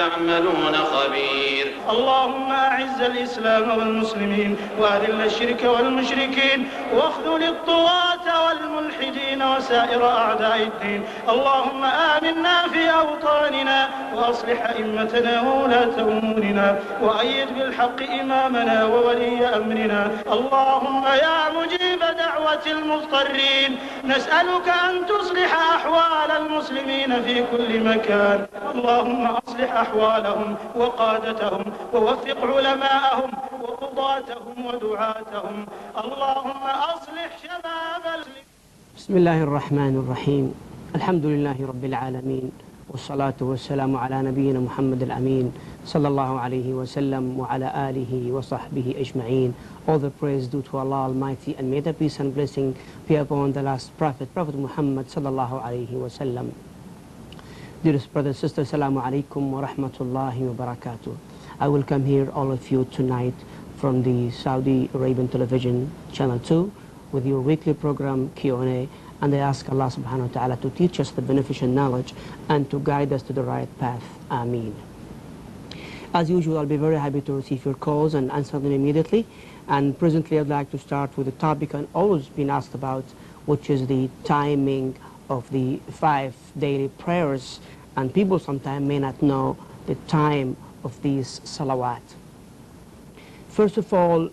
تعملون خبير. اللهم أعز الإسلام والمسلمين وأذل الشرك والمشركين واخذل الطغاة والملحدين وسائر أعداء الدين. اللهم آمنا في أوطاننا وأصلح أئمتنا وولاة أمورنا وأيد بالحق إمامنا وولي أمرنا. اللهم يا مجيب دعوة المضطرين نسألك أن تصلح أحوال المسلمين في كل مكان. اللهم أصلح أحوالهم وقادتهم ووفق علماءهم وقضاتهم ودعاتهم. اللهم أصلح شباب بسم الله الرحمن الرحيم. الحمد لله رب العالمين والصلاة والسلام على نبينا محمد الأمين صلى الله عليه وسلم وعلى آله وصحبه أجمعين. All the praise due to Allah Almighty, and may the peace and blessing be upon the last Prophet Muhammad sallallahu alayhi wa sallam. Dearest brothers and sisters, Assalamu alaikum wa rahmatullahi wa barakatuh. I welcome here all of you tonight from the Saudi Arabian television channel 2 with your weekly program Q&A, and I ask Allah subhanahu wa ta'ala to teach us the beneficial knowledge and to guide us to the right path. Ameen. As usual, I'll be very happy to receive your calls and answer them immediately. And presently I'd like to start with a topic I've always been asked about, which is the timing of the 5 daily prayers. And people sometimes may not know the time of these salawat. First of all,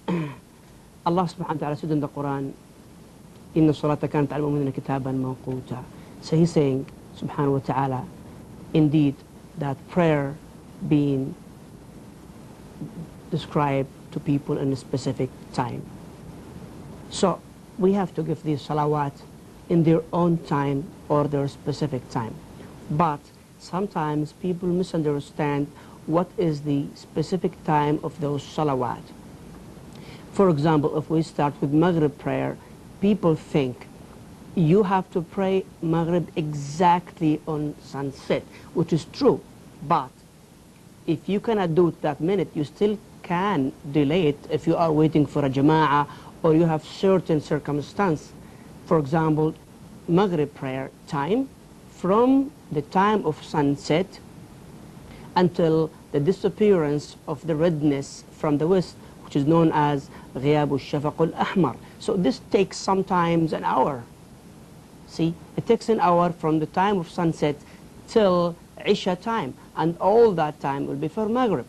Allah subhanahu wa ta'ala said in the Quran, إِنَّ الصَّلَاةَ كَانَتْ عَلَى الْمُؤْمِنِينَ كِتَابًا مَوْقُوتًا. So he's saying, subhanahu wa ta'ala, indeed, that prayer being described to people in a specific time. So we have to give these salawat in their own time or their specific time. But sometimes people misunderstand what is the specific time of those salawat. For example, if we start with Maghrib prayer, people think you have to pray Maghrib exactly on sunset, which is true. But if you cannot do it that minute, you still can delay it if you are waiting for a jama'ah or you have certain circumstance. For example, Maghrib prayer time from the time of sunset until the disappearance of the redness from the west, which is known as غياب الشفق الأحمر. So this takes sometimes an hour. See, it takes an hour from the time of sunset till Isha time, and all that time will be for Maghrib.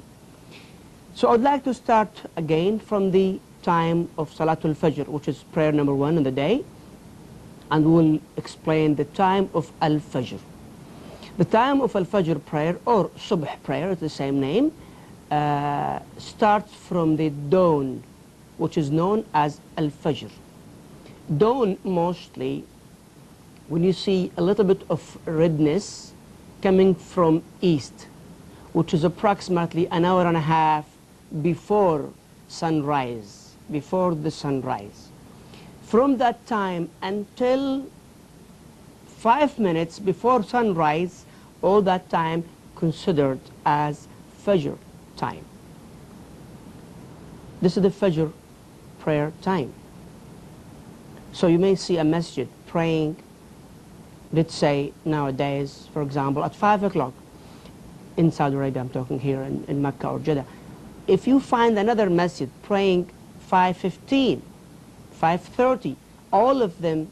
So I'd like to start again from the time of Salatul Fajr, which is prayer number 1 in the day, and we'll explain the time of Al-Fajr. The time of Al-Fajr prayer, or Subh prayer, it's the same name, starts from the dawn, which is known as Al-Fajr. Dawn, mostly, when you see a little bit of redness coming from east, which is approximately an hour and a half before sunrise, before the sunrise. From that time until 5 minutes before sunrise, all that time considered as Fajr time. This is the Fajr prayer time. So you may see a masjid praying, let's say nowadays, for example, at 5 o'clock in Saudi Arabia, I'm talking here in Mecca or Jeddah. If you find another masjid praying 5:15, 5:30, all of them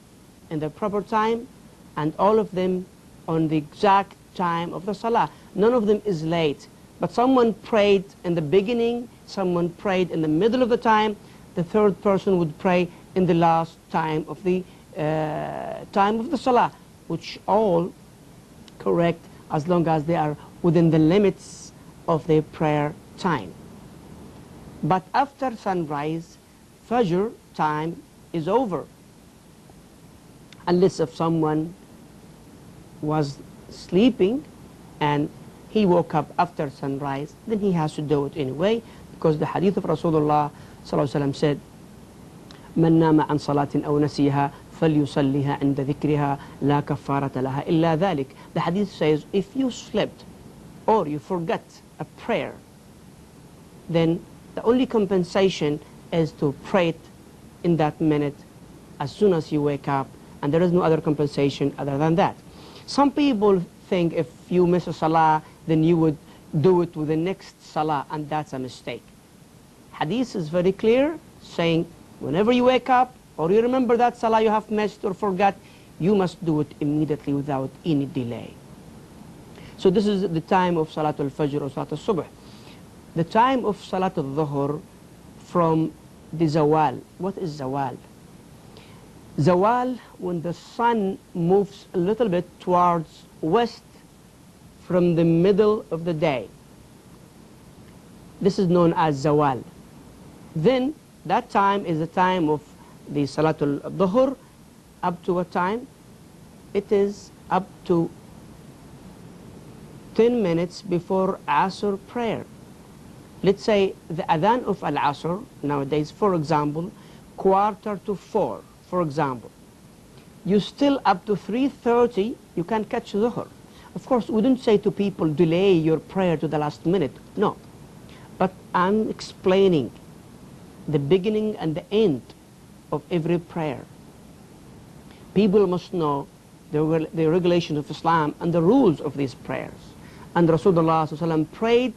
in the proper time and all of them on the exact time of the salah. None of them is late, but someone prayed in the beginning, someone prayed in the middle of the time, the third person would pray in the last time of the salah, which all correct as long as they are within the limits of their prayer time. But after sunrise, Fajr time is over, unless if someone was sleeping and he woke up after sunrise, then he has to do it anyway, because the hadith of Rasulullah sallallahu alaihi wasallam said, من نام عن صلاة أو نسيها فليصليها عند ذكرها لا كفارة لها إلا ذلك. The hadith says, if you slept or you forget a prayer, then the only compensation is to pray it in that minute as soon as you wake up, and there is no other compensation other than that. Some people think if you miss a salah, then you would do it with the next salah, and that's a mistake. Hadith is very clear, saying whenever you wake up or you remember that salah you have missed or forgot, you must do it immediately without any delay. So this is the time of Salatul Fajr or Salatul Subh. The time of Salatul Dhuhr from the Zawal. What is Zawal? Zawal, when the sun moves a little bit towards west from the middle of the day. This is known as Zawal. Then that time is the time of the Salatul Dhuhr. Up to what time? It is up to 10 minutes before Asr prayer. Let's say the adhan of Al-Asr nowadays, for example, 3:45, for example. You still up to 3:30, you can catch Dhuhr. Of course, we don't say to people, delay your prayer to the last minute. No. But I'm explaining the beginning and the end of every prayer. People must know the regulations of Islam and the rules of these prayers. And Rasulullah ﷺ prayed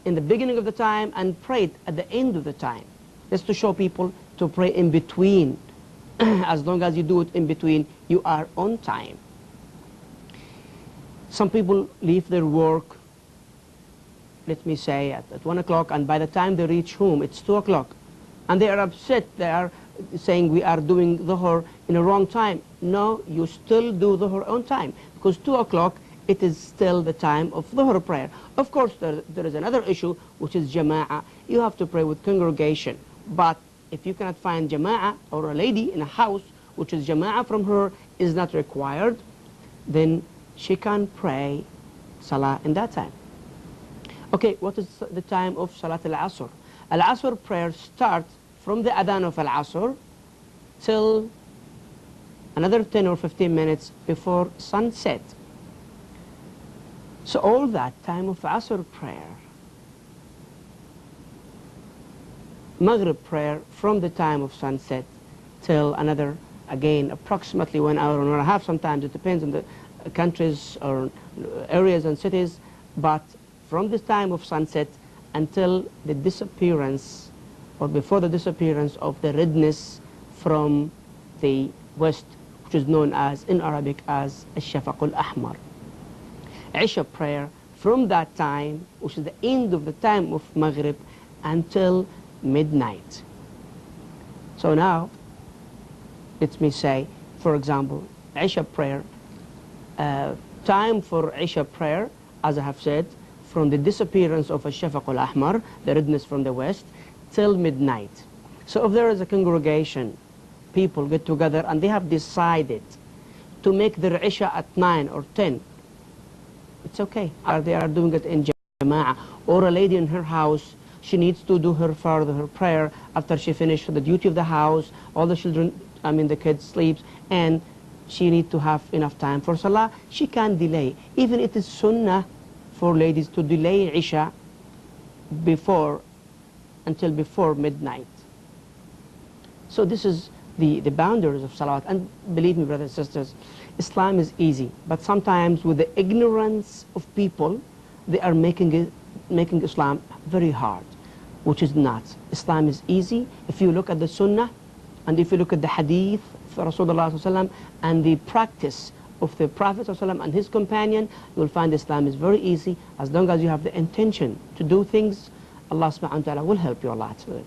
in the beginning of the time and prayed at the end of the time. Just to show people to pray in between. As long as you do it in between, you are on time. Some people leave their work, let me say, at 1 o'clock, and by the time they reach home, it's 2 o'clock. And they are upset. They are saying we are doing Dhuhr in a wrong time. No, you still do Dhuhr on time, because 2 o'clock, it is still the time of Dhuhr prayer. Of course, there is another issue, which is Jama'ah. You have to pray with congregation. But if you cannot find Jama'ah, or a lady in a house, which is Jama'ah from her is not required, then she can pray Salah in that time. Okay, what is the time of Salat al-Asr? Al-Asr prayer starts from the adhan of Al-Asr till another 10 or 15 minutes before sunset. So all that time of Asr prayer, Maghrib prayer from the time of sunset till another, again, approximately 1 hour and a half, sometimes it depends on the countries or areas and cities, but from the time of sunset until the disappearance or before the disappearance of the redness from the west, which is known as, in Arabic, as Al-Shafaq al-Ahmar. Isha prayer from that time, which is the end of the time of Maghrib, until midnight. So now, let me say, for example, Isha prayer, time for Isha prayer, as I have said, from the disappearance of Al-Shafaq al-Ahmar, the redness from the west, till midnight. So if there is a congregation, people get together and they have decided to make their Isha at 9 or 10, it's okay. Or they are doing it in Jama'ah. Or a lady in her house, she needs to do her prayer after she finishes the duty of the house, all the children, the kids sleeps, and she needs to have enough time for Salah. She can delay. Even it is Sunnah for ladies to delay Isha until before midnight. So this is the boundaries of Salat. And believe me, brothers and sisters, Islam is easy, but sometimes with the ignorance of people, they are making Islam very hard, which is not. Islam is easy. If you look at the Sunnah, and if you look at the Hadith of Rasulullah ﷺ, and the practice of the Prophet ﷺ and his companion, you will find Islam is very easy. As long as you have the intention to do things, Allah subhanahu wa ta'ala will help you a lot with it.